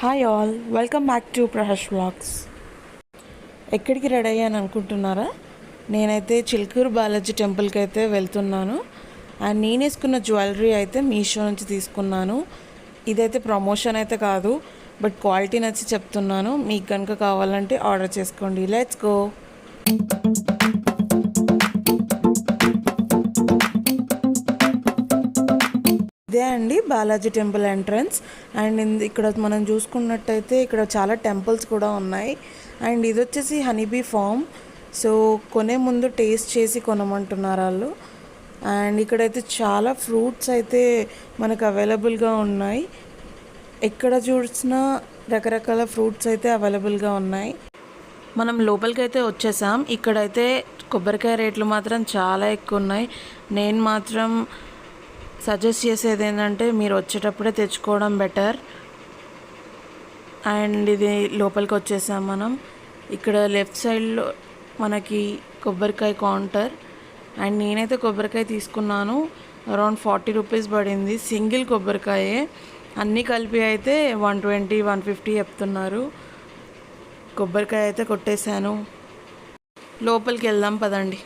Hi all, welcome back to Praharsh vlogs. ఎక్కడికి ready అయ్యాను అనుకుంటున్నారా? నేనైతే చిలుకూరు బాలాజీ టెంపుల్కి అయితే వెళ్తున్నాను. అండ్ నేను వేసుకున్న జ్యువెలరీ అయితే మీషో నుంచి తీసుకున్నాను. ఇదైతే ప్రమోషన్ అయితే కాదు, బట్ క్వాలిటీ నచ్చి చెప్తున్నాను. మీకు కనుక కావాలంటే ఆర్డర్ చేసుకోండి. Let's go. ఇదే అండి బాలాజీ టెంపుల్ ఎంట్రన్స్. అండ్ ఇక్కడ మనం చూసుకున్నట్టయితే ఇక్కడ చాలా టెంపుల్స్ కూడా ఉన్నాయి. అండ్ ఇది వచ్చేసి హనీబీ ఫామ్. సో కొనే ముందు టేస్ట్ చేసి కొనమంటున్నారు వాళ్ళు. అండ్ ఇక్కడైతే చాలా ఫ్రూట్స్ అయితే మనకు అవైలబుల్గా ఉన్నాయి. ఎక్కడ చూసినా రకరకాల ఫ్రూట్స్ అయితే అవైలబుల్గా ఉన్నాయి. మనం లోపలికి అయితే వచ్చేసాం. ఇక్కడైతే కొబ్బరికాయ రేట్లు మాత్రం చాలా ఎక్కువ ఉన్నాయి. నేను మాత్రం సజెస్ట్ చేసేది ఏంటంటే మీరు వచ్చేటప్పుడే తెచ్చుకోవడం బెటర్. అండ్ ఇది లోపలికి వచ్చేసాం మనం. ఇక్కడ లెఫ్ట్ సైడ్లో మనకి కొబ్బరికాయ కౌంటర్. అండ్ నేనైతే కొబ్బరికాయ తీసుకున్నాను. అరౌండ్ 40 రూపీస్ పడింది సింగిల్ కొబ్బరికాయే. అన్నీ కలిపి అయితే 120, 150 చెప్తున్నారు. కొబ్బరికాయ అయితే కొట్టేశాను. లోపలికి వెళ్దాం పదండి.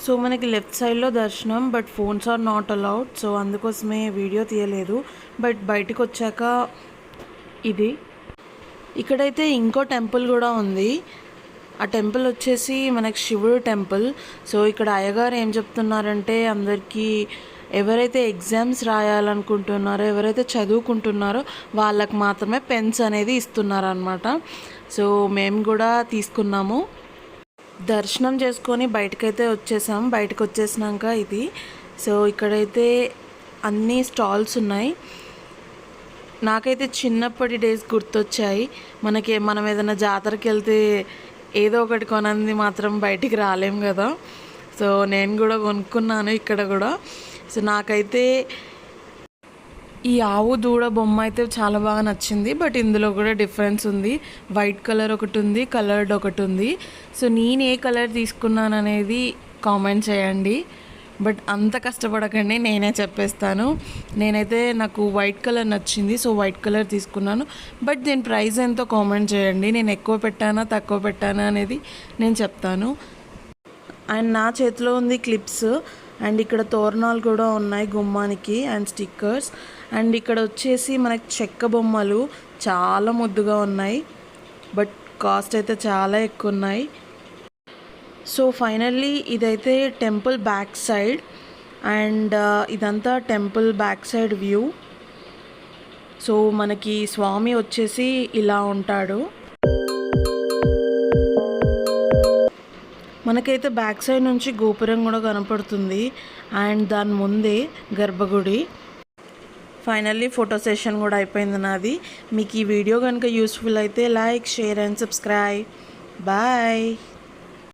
సో మనకి లెఫ్ట్ సైడ్లో దర్శనం, but phones are not allowed. So అందుకోసమే వీడియో తీయలేదు. బట్ బయటకు వచ్చాక ఇది ఇక్కడైతే ఇంకో టెంపుల్ కూడా ఉంది. ఆ టెంపుల్ వచ్చేసి మనకి శివుడు టెంపుల్. సో ఇక్కడ అయ్యగారు ఏం చెప్తున్నారంటే అందరికీ ఎవరైతే ఎగ్జామ్స్ రాయాలనుకుంటున్నారో, ఎవరైతే చదువుకుంటున్నారో వాళ్ళకి మాత్రమే పెన్స్ అనేది ఇస్తున్నారనమాట. సో మేము కూడా తీసుకున్నాము. దర్శనం చేసుకొని బయటకైతే వచ్చేసాం. బయటకు వచ్చేసినాక ఇది. సో ఇక్కడైతే అన్ని స్టాల్స్ ఉన్నాయి. నాకైతే చిన్నప్పటి డేస్ గుర్తొచ్చాయి. మనం ఏదైనా జాతరకి వెళ్తే ఏదో ఒకటి కొనంది మాత్రం బయటికి రాలేం కదా. సో నేను కూడా కొనుక్కున్నాను ఇక్కడ కూడా. సో నాకైతే ఈ ఆవు దూడ బొమ్మ అయితే చాలా బాగా నచ్చింది. బట్ ఇందులో కూడా డిఫరెన్స్ ఉంది. వైట్ కలర్ ఒకటి ఉంది, కలర్డ్ ఒకటి ఉంది. సో నేను ఏ కలర్ తీసుకున్నాను అనేది కామెంట్ చేయండి. బట్ అంత కష్టపడకండి, నేనే చెప్పేస్తాను. నేనైతే నాకు వైట్ కలర్ నచ్చింది, సో వైట్ కలర్ తీసుకున్నాను. బట్ దీని ప్రైస్ ఎంతో కామెంట్ చేయండి. నేను ఎక్కువ పెట్టానా తక్కువ పెట్టానా అనేది నేను చెప్తాను. అండ్ నా చేతిలో ఉంది క్లిప్స్. అండ్ ఇక్కడ తోరణాలు కూడా ఉన్నాయి గుమ్మానికి, అండ్ స్టిక్కర్స్. అండ్ ఇక్కడ వచ్చేసి మనకి చెక్క బొమ్మలు చాలా ముద్దుగా ఉన్నాయి. బట్ కాస్ట్ అయితే చాలా ఎక్కువ ఉన్నాయి. సో ఫైనల్లీ ఇదైతే టెంపుల్ బ్యాక్ సైడ్. అండ్ ఇదంతా temple back side view. So మనకి స్వామి వచ్చేసి ఇలా ఉంటాడు. మనకైతే బ్యాక్ సైడ్ నుంచి గోపురం కూడా కనపడుతుంది. అండ్ దాని ముందే గర్భగుడి. ఫైనల్లీ ఫోటో సెషన్ కూడా అయిపోయింది నాది. మీకు ఈ వీడియో కనుక యూస్ఫుల్ అయితే like, share and subscribe. Bye.